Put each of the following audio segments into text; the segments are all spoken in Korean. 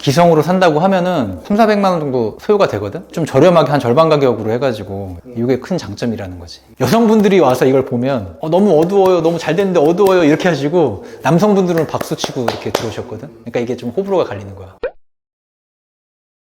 기성으로 산다고 하면은 3,400만 원 정도 소요가 되거든? 좀 저렴하게 한 절반 가격으로 해가지고 이게 큰 장점이라는 거지. 여성분들이 와서 이걸 보면 너무 어두워요, 너무 잘 됐는데 어두워요 이렇게 하시고, 남성분들은 박수치고 이렇게 들어오셨거든? 그러니까 이게 좀 호불호가 갈리는 거야.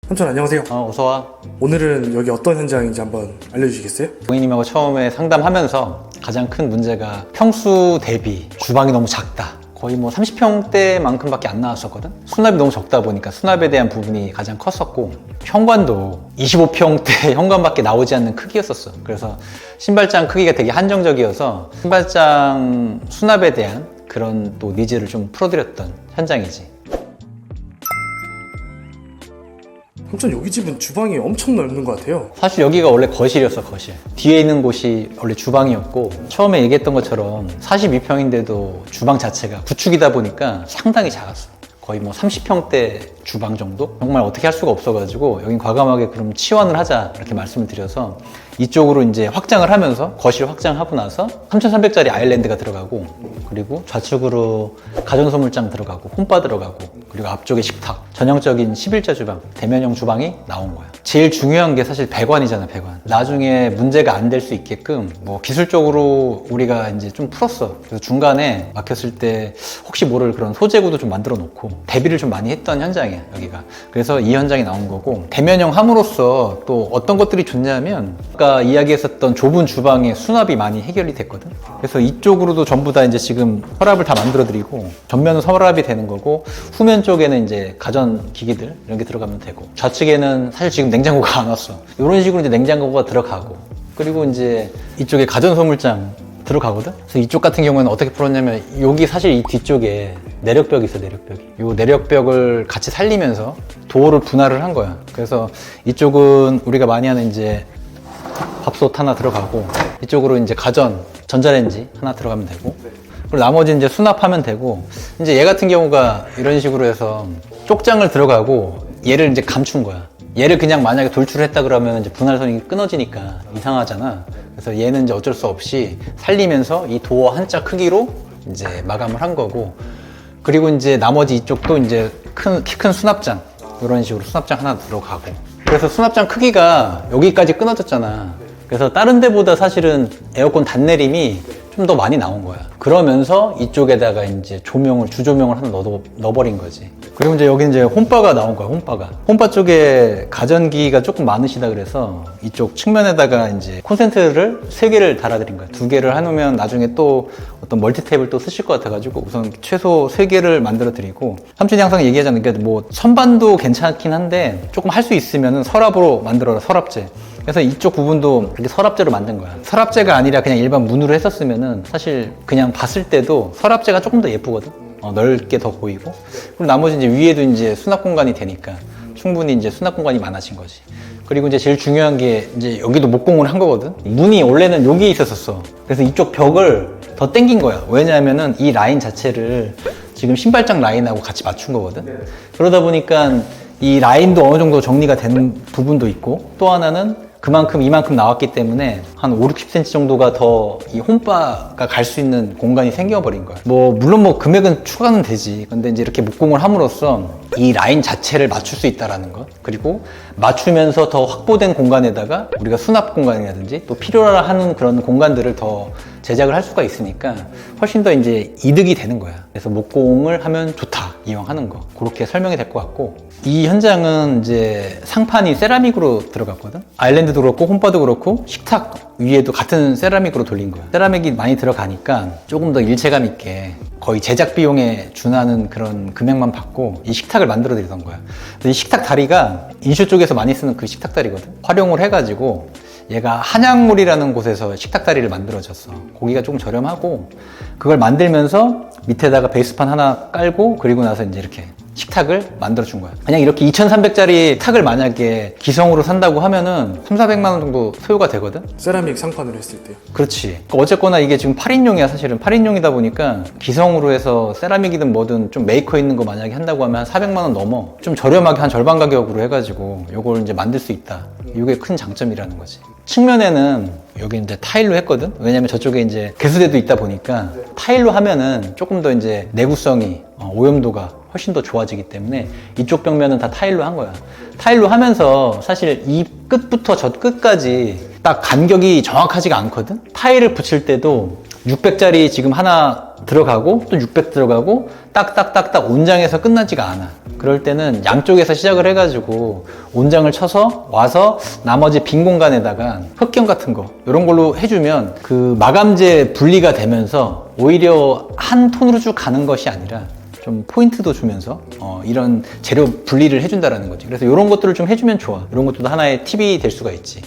삼촌 안녕하세요. 어서와. 오늘은 여기 어떤 현장인지 한번 알려주시겠어요? 고객님하고 처음에 상담하면서 가장 큰 문제가 평수 대비 주방이 너무 작다. 거의 뭐 30평대만큼 밖에 안 나왔었거든? 수납이 너무 적다 보니까 수납에 대한 부분이 가장 컸었고, 현관도 25평대 현관밖에 나오지 않는 크기였었어. 그래서 신발장 크기가 되게 한정적이어서 신발장 수납에 대한 그런 또 니즈를 좀 풀어드렸던 현장이지. 삼촌 여기 집은 주방이 엄청 넓은 것 같아요. 사실 여기가 원래 거실이었어, 거실. 뒤에 있는 곳이 원래 주방이었고, 처음에 얘기했던 것처럼 42평인데도 주방 자체가 구축이다 보니까 상당히 작았어. 거의 뭐 30평대 주방 정도? 정말 어떻게 할 수가 없어가지고 여긴 과감하게 그럼 치환을 하자 이렇게 말씀을 드려서 이쪽으로 이제 확장을 하면서, 거실 확장하고 나서 3,300짜리 아일랜드가 들어가고, 그리고 좌측으로 가전소물장 들어가고, 홈바 들어가고, 그리고 앞쪽에 식탁, 전형적인 11자 주방, 대면형 주방이 나온 거야. 제일 중요한 게 사실 배관이잖아, 배관. 나중에 문제가 안 될 수 있게끔 뭐 기술적으로 우리가 이제 좀 풀었어. 그래서 중간에 막혔을 때 혹시 모를 그런 소재구도 좀 만들어 놓고 대비를 좀 많이 했던 현장이야, 여기가. 그래서 이 현장이 나온 거고, 대면형 함으로써 또 어떤 것들이 좋냐면, 아까 이야기했었던 좁은 주방의 수납이 많이 해결이 됐거든. 그래서 이쪽으로도 전부 다 이제 지금 서랍을 다 만들어 드리고, 전면은 서랍이 되는 거고, 후면 쪽에는 이제 가전 기기들 이런 게 들어가면 되고, 좌측에는 사실 지금 냉장고가 안 왔어. 이런 식으로 이제 냉장고가 들어가고, 그리고 이제 이쪽에 가전 소물장 들어가거든. 그래서 이쪽 같은 경우는 어떻게 풀었냐면, 여기 사실 이 뒤쪽에 내력벽이 있어, 내력벽이. 이 내력벽을 같이 살리면서 도어를 분할을 한 거야. 그래서 이쪽은 우리가 많이 하는 이제 밥솥 하나 들어가고, 이쪽으로 이제 가전, 전자레인지 하나 들어가면 되고, 그리고 나머지 이제 수납하면 되고, 이제 얘 같은 경우가 이런 식으로 해서 쪽장을 들어가고 얘를 이제 감춘 거야. 얘를 그냥 만약에 돌출을 했다 그러면 이제 분할선이 끊어지니까 이상하잖아. 그래서 얘는 이제 어쩔 수 없이 살리면서 이 도어 한자 크기로 이제 마감을 한 거고, 그리고 이제 나머지 이쪽도 이제 키 큰 수납장, 이런 식으로 수납장 하나 들어가고, 그래서 수납장 크기가 여기까지 끊어졌잖아. 그래서 다른 데보다 사실은 에어컨 단내림이 좀 더 많이 나온 거야. 그러면서 이쪽에다가 이제 조명을, 주조명을 하나 넣어버린 거지. 그리고 이제 여기 이제 홈바가 나온 거야, 홈바가. 홈바 쪽에 가전기가 조금 많으시다 그래서 이쪽 측면에다가 이제 콘센트를 3개를 달아드린 거야. 2개를 해놓으면 나중에 또 어떤 멀티탭을 또 쓰실 것 같아가지고 우선 최소 3개를 만들어 드리고, 삼촌이 항상 얘기하잖아. 그러니까 뭐 선반도 괜찮긴 한데 조금 할 수 있으면 서랍으로 만들어라, 서랍재. 그래서 이쪽 부분도 이렇게 서랍재로 만든 거야. 서랍재가 아니라 그냥 일반 문으로 했었으면은 사실 그냥 봤을 때도 서랍재가 조금 더 예쁘거든. 넓게 더 보이고. 그리고 나머지 이제 위에도 이제 수납 공간이 되니까 충분히 이제 수납 공간이 많아진 거지. 그리고 이제 제일 중요한 게 이제 여기도 목공을 한 거거든. 문이 원래는 여기 있었어. 그래서 이쪽 벽을 더 당긴 거야. 왜냐하면은 이 라인 자체를 지금 신발장 라인하고 같이 맞춘 거거든. 그러다 보니까 이 라인도 어느 정도 정리가 되는 부분도 있고, 또 하나는 그만큼 이만큼 나왔기 때문에 한 5, 60cm 정도가 더 이 홈바가 갈 수 있는 공간이 생겨버린 거야. 물론 금액은 추가는 되지. 근데 이제 이렇게 목공을 함으로써 이 라인 자체를 맞출 수 있다라는 것, 그리고 맞추면서 더 확보된 공간에다가 우리가 수납 공간이라든지 또 필요로 하는 그런 공간들을 더 제작을 할 수가 있으니까 훨씬 더 이제 이득이 되는 거야. 그래서 목공을 하면 좋다, 이왕 하는 거. 그렇게 설명이 될 것 같고, 이 현장은 이제 상판이 세라믹으로 들어갔거든. 아일랜드도 그렇고 홈바도 그렇고 식탁 위에도 같은 세라믹으로 돌린 거야. 세라믹이 많이 들어가니까 조금 더 일체감 있게 거의 제작 비용에 준하는 그런 금액만 받고 이 식탁을 만들어 드리던 거야. 이 식탁 다리가 인쇼 쪽에서 많이 쓰는 그 식탁 다리거든. 활용을 해가지고 얘가 한양물이라는 곳에서 식탁 다리를 만들어졌어. 고기가 조금 저렴하고, 그걸 만들면서 밑에다가 베이스판 하나 깔고, 그리고 나서 이제 이렇게 식탁을 만들어준 거야. 그냥 이렇게 2,300짜리 탁을 만약에 기성으로 산다고 하면은 3,400만 원 정도 소요가 되거든? 세라믹 상판으로 했을 때요. 그렇지. 어쨌거나 이게 지금 8인용이야, 사실은. 8인용이다 보니까 기성으로 해서 세라믹이든 뭐든 좀 메이커 있는 거 만약에 한다고 하면 한 400만 원 넘어. 좀 저렴하게 한 절반 가격으로 해가지고 요걸 이제 만들 수 있다. 이게 큰 장점이라는 거지. 측면에는 여기 이제 타일로 했거든. 왜냐면 저쪽에 이제 개수대도 있다 보니까 타일로 하면은 조금 더 이제 내구성이 오염도가 훨씬 더 좋아지기 때문에 이쪽 벽면은 다 타일로 한 거야. 타일로 하면서 사실 이 끝부터 저 끝까지 딱 간격이 정확하지가 않거든. 타일을 붙일 때도 600짜리 지금 하나 들어가고 또 600 들어가고 딱딱딱딱 온장에서 끝나지가 않아. 그럴 때는 양쪽에서 시작을 해가지고 온장을 쳐서 와서 나머지 빈 공간에다가 흑경 같은 거 이런 걸로 해주면 그 마감재 분리가 되면서 오히려 한 톤으로 쭉 가는 것이 아니라 좀 포인트도 주면서 이런 재료 분리를 해준다라는 거지. 그래서 이런 것들을 좀 해주면 좋아. 이런 것도 하나의 팁이 될 수가 있지.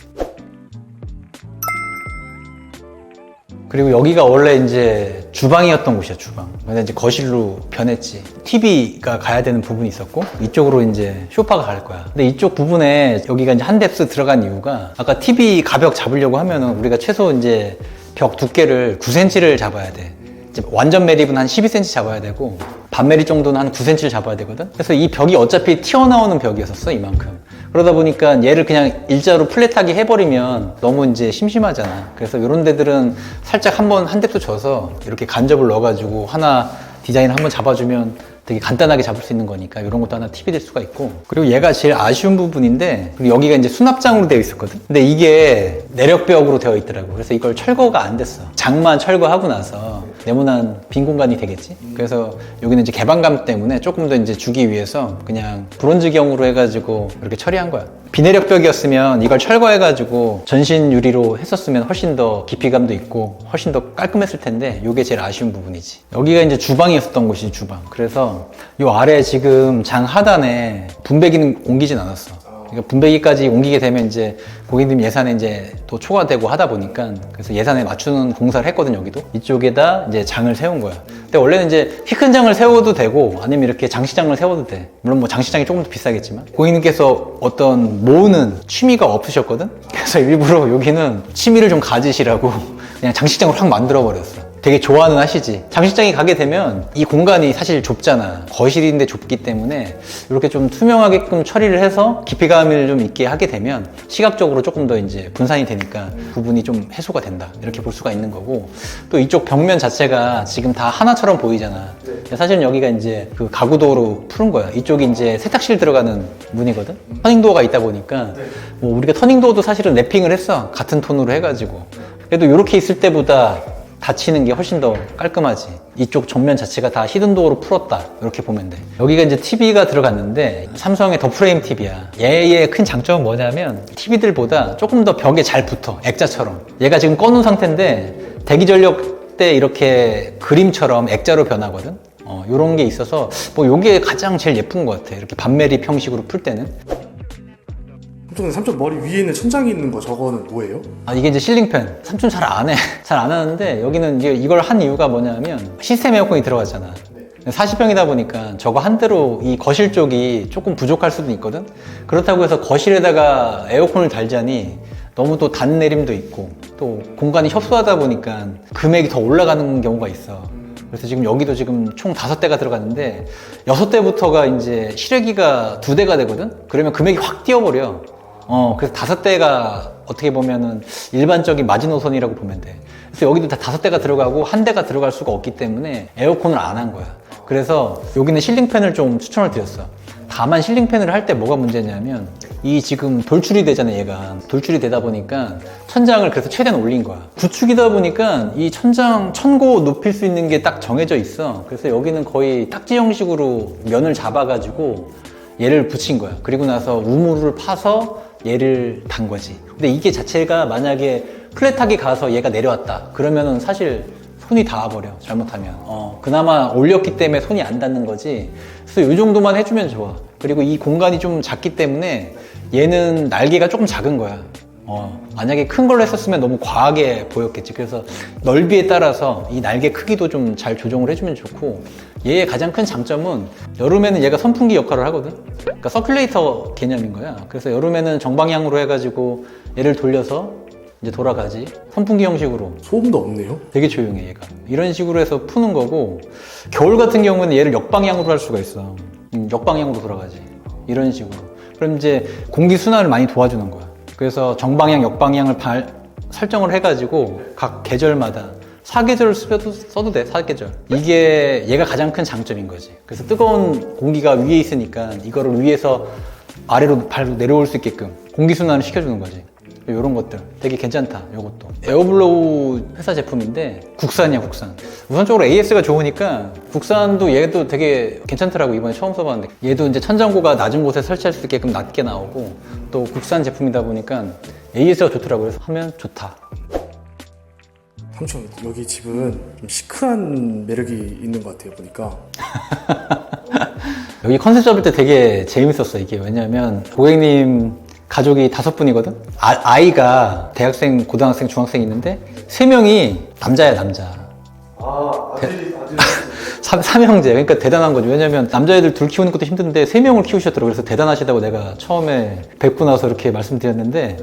그리고 여기가 원래 이제 주방이었던 곳이야, 주방. 근데 이제 거실로 변했지. TV가 가야 되는 부분이 있었고, 이쪽으로 이제 소파가 갈 거야. 근데 이쪽 부분에 여기가 이제 한 뎁스 들어간 이유가, 아까 TV 가벽 잡으려고 하면은 우리가 최소 이제 벽 두께를 9cm를 잡아야 돼. 이제 완전 매립은 한 12cm 잡아야 되고, 반 매립 정도는 한 9cm를 잡아야 되거든? 그래서 이 벽이 어차피 튀어나오는 벽이었었어, 이만큼. 그러다 보니까 얘를 그냥 일자로 플랫하게 해버리면 너무 이제 심심하잖아. 그래서 이런 데들은 살짝 한 뎁스 줘서 이렇게 간접을 넣어가지고 하나 디자인을 한번 잡아주면 되게 간단하게 잡을 수 있는 거니까 이런 것도 하나 팁이 될 수가 있고. 그리고 얘가 제일 아쉬운 부분인데, 그리고 여기가 이제 수납장으로 되어 있었거든. 근데 이게 내력벽으로 되어 있더라고. 그래서 이걸 철거가 안 됐어. 장만 철거하고 나서 네모난 빈 공간이 되겠지. 그래서 여기는 이제 개방감 때문에 조금 더 이제 주기 위해서 그냥 브론즈경으로 해가지고 이렇게 처리한 거야. 비내력벽이었으면 이걸 철거해가지고 전신 유리로 했었으면 훨씬 더 깊이감도 있고 훨씬 더 깔끔했을 텐데, 이게 제일 아쉬운 부분이지. 여기가 이제 주방이었던 곳이지, 주방. 그래서 요 아래 지금 장 하단에 분배기는 옮기진 않았어. 그러니까 분배기까지 옮기게 되면 이제 고객님 예산에 이제 또 초과되고 하다 보니까, 그래서 예산에 맞추는 공사를 했거든. 여기도 이쪽에다 이제 장을 세운 거야. 근데 원래는 이제 키 큰 장을 세워도 되고 아니면 이렇게 장시장을 세워도 돼. 물론 뭐 장시장이 조금 더 비싸겠지만, 고객님께서 어떤 모으는 취미가 없으셨거든. 그래서 일부러 여기는 취미를 좀 가지시라고 그냥 장시장으로 확 만들어 버렸어. 되게 좋아는 하시지. 장식장에 가게 되면 이 공간이 사실 좁잖아. 거실인데 좁기 때문에 이렇게 좀 투명하게끔 처리를 해서 깊이감을 좀 있게 하게 되면 시각적으로 조금 더 이제 분산이 되니까 부분이 좀 해소가 된다, 이렇게 볼 수가 있는 거고. 또 이쪽 벽면 자체가 지금 다 하나처럼 보이잖아. 사실은 여기가 이제 그 가구도어로 푸른 거야. 이쪽이 이제 세탁실 들어가는 문이거든. 터닝도어가 있다 보니까 뭐 우리가 터닝도어도 사실은 랩핑을 했어. 같은 톤으로 해가지고. 그래도 이렇게 있을 때보다 닫히는 게 훨씬 더 깔끔하지. 이쪽 전면 자체가 다 히든도어로 풀었다, 이렇게 보면 돼. 여기가 이제 TV가 들어갔는데 삼성의 더 프레임 TV야. 얘의 큰 장점은 뭐냐면 TV들보다 조금 더 벽에 잘 붙어, 액자처럼. 얘가 지금 꺼놓은 상태인데 대기전력 때 이렇게 그림처럼 액자로 변하거든. 요런 게 있어서 뭐 요게 가장 제일 예쁜 것 같아. 이렇게 반매립 형식으로 풀 때는. 삼촌 머리 위에 있는 천장이 있는 거, 저거는 뭐예요? 이게 이제 실링팬. 삼촌 잘 안 해. 잘 안 하는데, 여기는 이제 이걸 한 이유가 뭐냐면 시스템 에어컨이 들어갔잖아. 40평이다 보니까 저거 한 대로 이 거실 쪽이 조금 부족할 수도 있거든. 그렇다고 해서 거실에다가 에어컨을 달자니 너무 또 단내림도 있고 또 공간이 협소하다 보니까 금액이 더 올라가는 경우가 있어. 그래서 지금 여기도 지금 총 5대가 들어갔는데 6대부터가 이제 실외기가 2대가 되거든. 그러면 금액이 확 뛰어버려. 그래서 5대가 어떻게 보면은 일반적인 마지노선이라고 보면 돼. 그래서 여기도 다 5대가 들어가고 1대가 들어갈 수가 없기 때문에 에어컨을 안 한 거야. 그래서 여기는 실링팬을 좀 추천을 드렸어. 다만 실링팬을 할 때 뭐가 문제냐면 이 지금 돌출이 되잖아. 얘가 돌출이 되다 보니까 천장을 그래서 최대한 올린 거야. 구축이다 보니까 이 천장 천고 높일 수 있는 게 딱 정해져 있어. 그래서 여기는 거의 딱지 형식으로 면을 잡아가지고 얘를 붙인 거야. 그리고 나서 우물을 파서 얘를 단 거지. 근데 이게 자체가 만약에 플랫하게 가서 얘가 내려왔다 그러면은 사실 손이 닿아버려, 잘못하면. 그나마 올렸기 때문에 손이 안 닿는 거지. 그래서 이 정도만 해주면 좋아. 그리고 이 공간이 좀 작기 때문에 얘는 날개가 조금 작은 거야. 만약에 큰 걸로 했었으면 너무 과하게 보였겠지. 그래서 넓이에 따라서 이 날개 크기도 좀 잘 조정을 해주면 좋고, 얘의 가장 큰 장점은 여름에는 얘가 선풍기 역할을 하거든. 그러니까 서큘레이터 개념인 거야. 그래서 여름에는 정방향으로 해가지고 얘를 돌려서 이제 돌아가지. 선풍기 형식으로. 소음도 없네요? 되게 조용해, 얘가. 이런 식으로 해서 푸는 거고, 겨울 같은 경우는 얘를 역방향으로 할 수가 있어. 역방향으로 돌아가지. 이런 식으로. 그럼 이제 공기 순환을 많이 도와주는 거야. 그래서 정방향, 역방향을 설정을 해가지고 각 계절마다 사계절 써도 돼, 사계절. 이게 얘가 가장 큰 장점인 거지. 그래서 뜨거운 공기가 위에 있으니까 이거를 위에서 아래로 발로 내려올 수 있게끔 공기순환을 시켜주는 거지. 이런 것들 되게 괜찮다. 이것도 에어블로우 회사 제품인데 국산이야, 국산. 우선적으로 AS가 좋으니까 국산도 얘도 되게 괜찮더라고. 이번에 처음 써봤는데 얘도 이제 천장고가 낮은 곳에 설치할 수 있게끔 낮게 나오고 또 국산 제품이다 보니까 AS가 좋더라고. 그래서 하면 좋다. 삼촌 여기 집은 좀 시크한 매력이 있는 것 같아요 보니까. 여기 컨셉 잡을 때 되게 재밌었어. 이게 왜냐면 고객님 가족이 5분이거든? 아이가 대학생, 고등학생, 중학생 있는데 3명이 남자야, 남자. 아들이 삼형제. 그러니까 대단한 거죠. 왜냐면 남자애들 둘 키우는 것도 힘든데 3명을 키우셨더라고요. 그래서 대단하시다고 내가 처음에 뵙고 나서 이렇게 말씀드렸는데,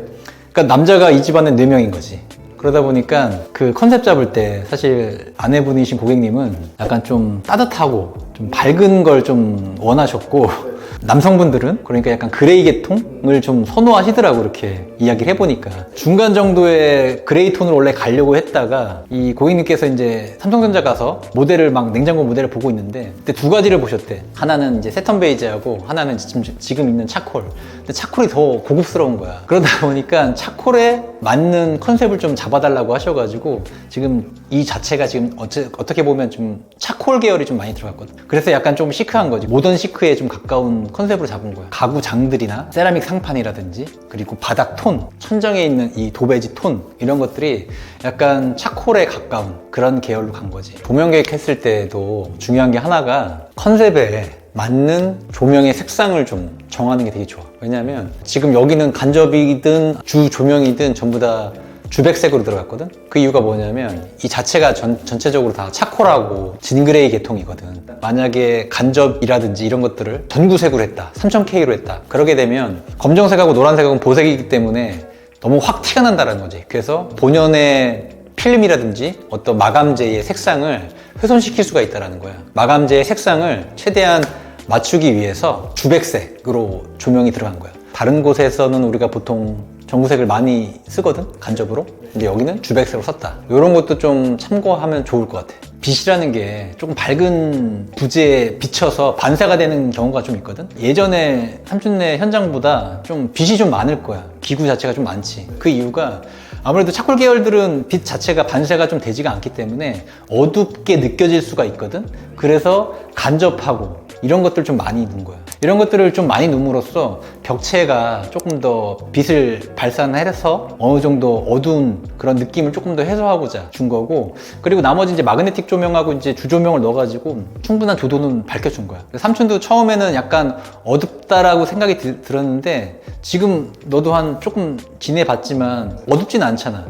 그러니까 남자가 이 집안에 4명인 거지. 그러다 보니까 그 컨셉 잡을 때 사실 아내분이신 고객님은 약간 좀 따뜻하고 좀 밝은 걸 좀 원하셨고, 남성분들은 그러니까 약간 그레이 계통을 좀 선호하시더라고. 이렇게 이야기를 해보니까 중간 정도의 그레이 톤을 원래 가려고 했다가 이 고객님께서 이제 삼성전자 가서 모델을 막 냉장고 모델을 보고 있는데 그때 2가지를 보셨대. 하나는 이제 세턴 베이지하고 하나는 지금 있는 차콜. 근데 차콜이 더 고급스러운 거야. 그러다 보니까 차콜에 맞는 컨셉을 좀 잡아달라고 하셔가지고 지금 이 자체가 지금 어떻게 보면 좀 차콜 계열이 좀 많이 들어갔거든. 그래서 약간 좀 시크한 거지. 모던 시크에 좀 가까운 컨셉으로 잡은 거야. 가구 장들이나 세라믹 상판이라든지 그리고 바닥 톤, 천정에 있는 이 도배지 톤 이런 것들이 약간 차콜에 가까운 그런 계열로 간 거지. 조명 계획했을 때도 중요한 게 하나가 컨셉에 맞는 조명의 색상을 좀 정하는 게 되게 좋아. 왜냐면 지금 여기는 간접이든 주 조명이든 전부 다 주백색으로 들어갔거든? 그 이유가 뭐냐면 이 자체가 전체적으로 다 차콜하고 진그레이 계통이거든. 만약에 간접이라든지 이런 것들을 전구색으로 했다, 3000K로 했다, 그러게 되면 검정색하고 노란색하고는 보색이기 때문에 너무 확 티가 난다는 거지. 그래서 본연의 필름이라든지 어떤 마감재의 색상을 훼손시킬 수가 있다는 거야. 마감재의 색상을 최대한 맞추기 위해서 주백색으로 조명이 들어간 거야. 다른 곳에서는 우리가 보통 전구색을 많이 쓰거든, 간접으로. 근데 여기는 주백색으로 썼다. 이런 것도 좀 참고하면 좋을 것 같아. 빛이라는 게 조금 밝은 부지에 비쳐서 반사가 되는 경우가 좀 있거든. 예전에 삼촌네 현장보다 좀 빛이 좀 많을 거야. 기구 자체가 좀 많지. 그 이유가 아무래도 차콜 계열들은 빛 자체가 반사가 좀 되지가 않기 때문에 어둡게 느껴질 수가 있거든. 그래서 간접하고 이런 것들 좀 많이 넣은 거야. 이런 것들을 좀 많이 넣음으로써 벽체가 조금 더 빛을 발산해서 어느 정도 어두운 그런 느낌을 조금 더 해소하고자 준 거고, 그리고 나머지 이제 마그네틱 조명하고 이제 주조명을 넣어가지고 충분한 조도는 밝혀준 거야. 삼촌도 처음에는 약간 어둡다라고 생각이 들었는데 지금 너도 한 조금 지내봤지만 어둡진 않잖아.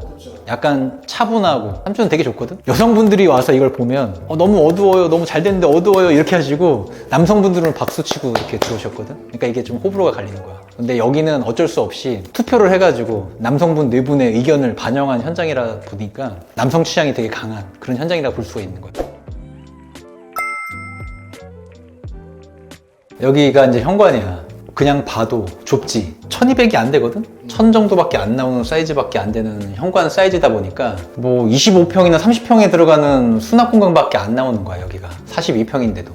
약간 차분하고 삼촌은 되게 좋거든. 여성분들이 와서 이걸 보면 너무 어두워요, 너무 잘 됐는데 어두워요 이렇게 하시고, 남성분들은 박수치고 이렇게 들어오셨거든. 그러니까 이게 좀 호불호가 갈리는 거야. 근데 여기는 어쩔 수 없이 투표를 해가지고 남성분 4분의 의견을 반영한 현장이라 보니까 남성 취향이 되게 강한 그런 현장이라 볼 수가 있는 거야. 여기가 이제 현관이야. 그냥 봐도 좁지. 1200이 안 되거든? 1000 정도밖에 안 나오는 사이즈밖에 안 되는 현관 사이즈다 보니까 뭐 25평이나 30평에 들어가는 수납 공간밖에 안 나오는 거야, 여기가. 42평인데도.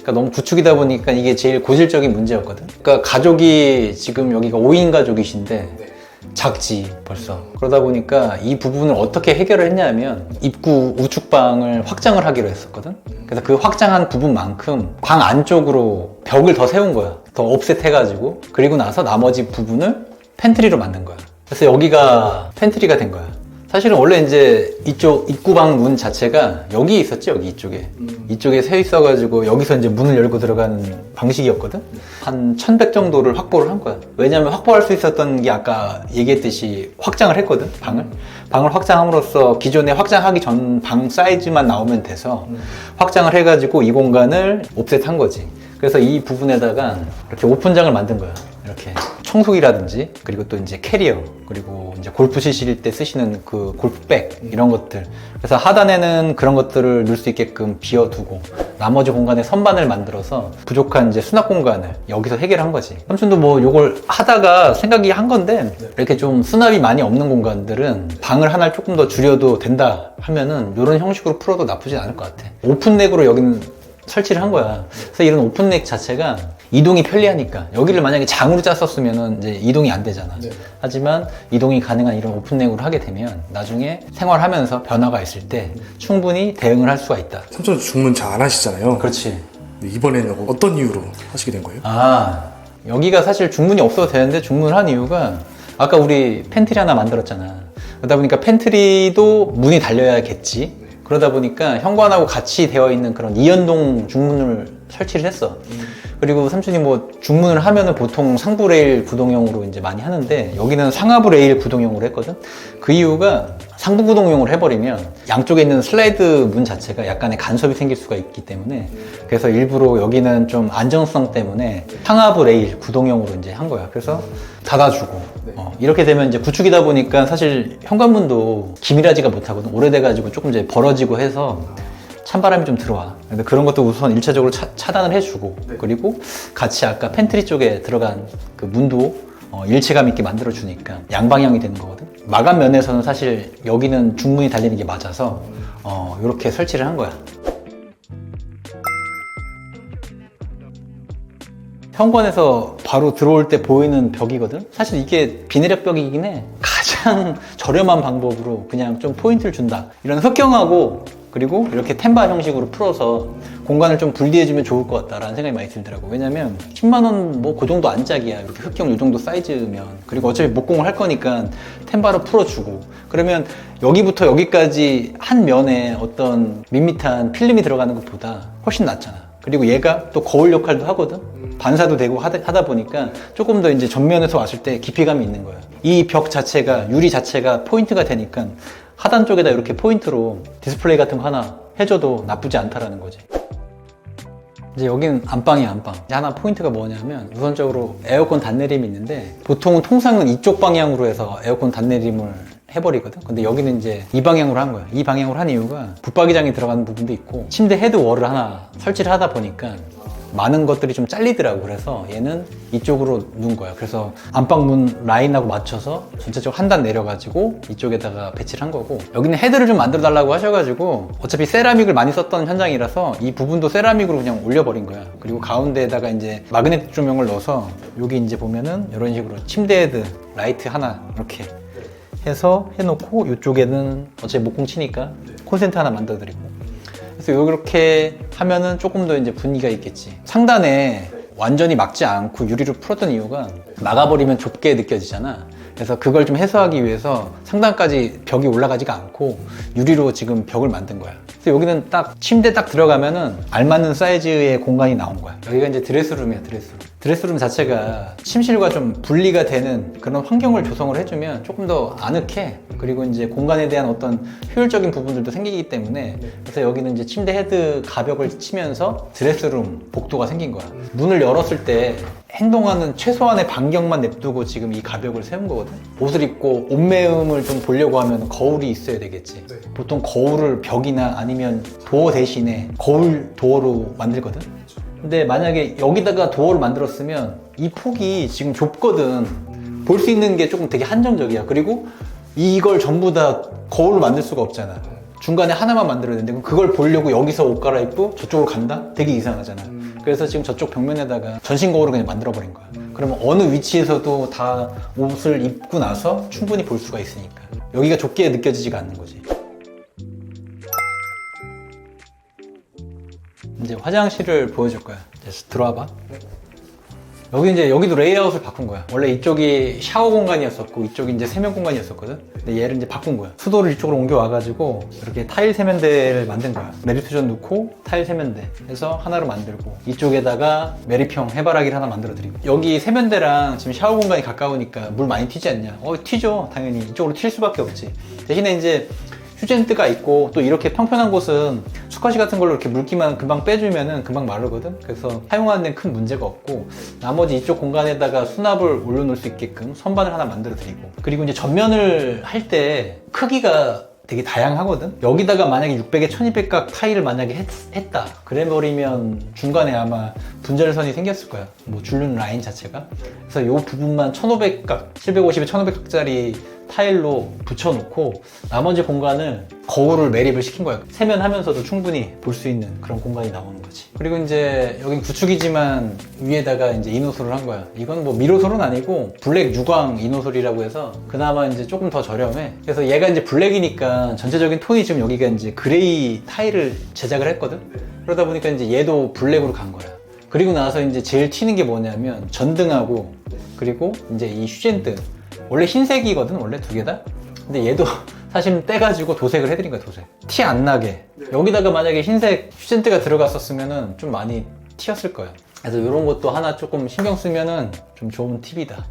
그러니까 너무 구축이다 보니까 이게 제일 고질적인 문제였거든. 그러니까 가족이 지금 여기가 5인 가족이신데 작지 벌써. 그러다 보니까 이 부분을 어떻게 해결을 했냐면 입구 우측방을 확장을 하기로 했었거든. 그래서 그 확장한 부분만큼 방 안쪽으로 벽을 더 세운 거야. 더 옵셋 해가지고. 그리고 나서 나머지 부분을 팬트리로 만든 거야. 그래서 여기가 팬트리가 된 거야. 사실은 원래 이제 이쪽 입구방 문 자체가 여기 있었지, 여기 이쪽에. 이쪽에 새 있어가지고 여기서 이제 문을 열고 들어가는 방식이었거든? 한 1100 정도를 확보를 한 거야. 왜냐면 확보할 수 있었던 게 아까 얘기했듯이 확장을 했거든, 방을. 방을 확장함으로써 기존에 확장하기 전 방 사이즈만 나오면 돼서 확장을 해가지고 이 공간을 옵셋한 거지. 그래서 이 부분에다가 이렇게 오픈장을 만든 거야. 이렇게 청소기라든지 그리고 또 이제 캐리어 그리고 이제 골프 치실 때 쓰시는 그 골프백 이런 것들. 그래서 하단에는 그런 것들을 넣을 수 있게끔 비워두고 나머지 공간에 선반을 만들어서 부족한 이제 수납 공간을 여기서 해결한 거지. 삼촌도 뭐 요걸 하다가 생각이 한 건데 이렇게 좀 수납이 많이 없는 공간들은 방을 하나를 조금 더 줄여도 된다 하면은 이런 형식으로 풀어도 나쁘진 않을 것 같아. 오픈넥으로 여기는 설치를 한 거야. 그래서 이런 오픈넥 자체가 이동이 편리하니까 여기를 만약에 장으로 짰었으면 이제 이동이 안 되잖아. 네. 하지만 이동이 가능한 이런 오픈넥으로 하게 되면 나중에 생활하면서 변화가 있을 때 충분히 대응을 할 수가 있다. 삼촌 주문 잘 안 하시잖아요. 그렇지. 근데 이번에는 어떤 이유로 하시게 된 거예요? 아, 여기가 사실 중문이 없어도 되는데 중문을 한 이유가 아까 우리 팬트리 하나 만들었잖아. 그러다 보니까 팬트리도 문이 달려야겠지. 그러다 보니까 현관하고 같이 되어 있는 그런 이연동 중문을 설치를 했어. 그리고 삼촌이 뭐 중문을 하면은 보통 상부 레일 구동형으로 이제 많이 하는데 여기는 상하부 레일 구동형으로 했거든. 그 이유가 상부 구동형으로 해버리면 양쪽에 있는 슬라이드 문 자체가 약간의 간섭이 생길 수가 있기 때문에 그래서 일부러 여기는 좀 안정성 때문에 상하부 레일 구동형으로 이제 한 거야. 그래서 닫아주고 이렇게 되면 이제 구축이다 보니까 사실 현관문도 기밀하지가 못하거든. 오래돼가지고 조금 이제 벌어지고 해서 찬바람이 좀 들어와. 근데 그런 것도 우선 1차적으로 차단을 해주고 그리고 같이 아까 팬트리 쪽에 들어간 그 문도 일체감 있게 만들어주니까 양방향이 되는 거거든. 마감 면에서는 사실 여기는 중문이 달리는 게 맞아서 이렇게 설치를 한 거야. 현관에서 바로 들어올 때 보이는 벽이거든. 사실 이게 비내력 벽이긴 해. 가장 저렴한 방법으로 그냥 좀 포인트를 준다. 이런 흑경하고 그리고 이렇게 템바 형식으로 풀어서 공간을 좀 분리해주면 좋을 것 같다라는 생각이 많이 들더라고. 왜냐면 10만 원 뭐 그 정도 안짝이야. 이렇게 흑경 이 정도 사이즈면. 그리고 어차피 목공을 할 거니까 템바로 풀어주고 그러면 여기부터 여기까지 한 면에 어떤 밋밋한 필름이 들어가는 것보다 훨씬 낫잖아. 그리고 얘가 또 거울 역할도 하거든. 반사도 되고 하다 보니까 조금 더 이제 전면에서 왔을 때 깊이감이 있는 거야. 이 벽 자체가 유리 자체가 포인트가 되니까 하단 쪽에다 이렇게 포인트로 디스플레이 같은 거 하나 해줘도 나쁘지 않다라는 거지. 이제 여기는 안방이야, 안방. 하나 포인트가 뭐냐면 우선적으로 에어컨 단내림이 있는데 보통은 통상은 이쪽 방향으로 해서 에어컨 단내림을 해버리거든. 근데 여기는 이제 이 방향으로 한 거야. 이 방향으로 한 이유가 붙박이장이 들어가는 부분도 있고 침대 헤드 월을 하나 설치를 하다 보니까 많은 것들이 좀 잘리더라고. 그래서 얘는 이쪽으로 놓은 거야. 그래서 안방문 라인하고 맞춰서 전체적으로 한 단 내려가지고 이쪽에다가 배치를 한 거고 여기는 헤드를 좀 만들어 달라고 하셔가지고 어차피 세라믹을 많이 썼던 현장이라서 이 부분도 세라믹으로 그냥 올려버린 거야. 그리고 가운데에다가 이제 마그네틱 조명을 넣어서 여기 이제 보면은 이런 식으로 침대 헤드 라이트 하나 이렇게 해서 해놓고 이쪽에는 어차피 목공 치니까 콘센트 하나 만들어드리고 그래서 이렇게 하면은 조금 더 이제 분위기가 있겠지. 상단에 완전히 막지 않고 유리로 풀었던 이유가 막아버리면 좁게 느껴지잖아. 그래서 그걸 좀 해소하기 위해서 상단까지 벽이 올라가지가 않고 유리로 지금 벽을 만든 거야. 그래서 여기는 딱 침대 딱 들어가면은 알맞는 사이즈의 공간이 나온 거야. 여기가 이제 드레스룸이야, 드레스룸. 드레스룸 자체가 침실과 좀 분리가 되는 그런 환경을 조성을 해주면 조금 더 아늑해. 그리고 이제 공간에 대한 어떤 효율적인 부분들도 생기기 때문에 그래서 여기는 이제 침대 헤드 가벽을 치면서 드레스룸 복도가 생긴 거야. 문을 열었을 때 행동하는 최소한의 반경만 냅두고 지금 이 가벽을 세운 거거든. 옷을 입고 옷매음을 좀 보려고 하면 거울이 있어야 되겠지. 보통 거울을 벽이나 아니면 도어 대신에 거울 도어로 만들거든. 근데 만약에 여기다가 도어를 만들었으면 이 폭이 지금 좁거든. 볼 수 있는 게 조금 되게 한정적이야. 그리고 이걸 전부 다 거울로 만들 수가 없잖아. 중간에 하나만 만들어야 되는데 그럼 그걸 보려고 여기서 옷 갈아입고 저쪽으로 간다? 되게 이상하잖아. 그래서 지금 저쪽 벽면에다가 전신 거울을 그냥 만들어 버린 거야. 그러면 어느 위치에서도 다 옷을 입고 나서 충분히 볼 수가 있으니까 여기가 좁게 느껴지지가 않는 거지. 이제 화장실을 보여줄 거야. 이제 들어와 봐. 여기 이제 여기도 레이아웃을 바꾼 거야. 원래 이쪽이 샤워 공간이었었고 이쪽이 이제 세면 공간이었었거든. 근데 얘를 이제 바꾼 거야. 수도를 이쪽으로 옮겨와가지고 이렇게 타일 세면대를 만든 거야. 메리퓨전 넣고 타일 세면대 해서 하나로 만들고 이쪽에다가 메리평 해바라기를 하나 만들어드리고 여기 세면대랑 지금 샤워 공간이 가까우니까 물 많이 튀지 않냐? 튀죠. 당연히 이쪽으로 튈 수밖에 없지. 대신에 이제 휴젠트가 있고 또 이렇게 평평한 곳은 스쿼시 같은 걸로 이렇게 물기만 금방 빼주면은 금방 마르거든. 그래서 사용하는 데는 큰 문제가 없고, 나머지 이쪽 공간에다가 수납을 올려놓을 수 있게끔 선반을 하나 만들어 드리고, 그리고 이제 전면을 할 때 크기가 되게 다양하거든. 여기다가 만약에 600에 1200각 타일을 만약에 했다 그래버리면 중간에 아마 분절선이 생겼을 거야, 뭐 줄눈 라인 자체가. 그래서 이 부분만 1500각, 750에 1500각짜리 타일로 붙여놓고 나머지 공간을 거울을 매립을 시킨 거야. 세면하면서도 충분히 볼 수 있는 그런 공간이 나오는 거지. 그리고 이제 여긴 구축이지만 위에다가 이제 이노솔을 한 거야. 이건 뭐 미로솔은 아니고 블랙 유광 이노솔이라고 해서 그나마 이제 조금 더 저렴해. 그래서 얘가 이제 블랙이니까 전체적인 톤이 지금 여기가 이제 그레이 타일을 제작을 했거든. 그러다 보니까 이제 얘도 블랙으로 간 거야. 그리고 나서 이제 제일 튀는 게 뭐냐면 전등하고, 그리고 이제 이 휴젠등. 원래 흰색이거든, 원래 두 개 다. 근데 얘도 사실 떼가지고 도색을 해드린 거야, 도색. 티 안 나게. 여기다가 만약에 흰색 휴젠트가 들어갔었으면은 좀 많이 튀었을 거야. 그래서 이런 것도 하나 조금 신경 쓰면은 좀 좋은 팁이다.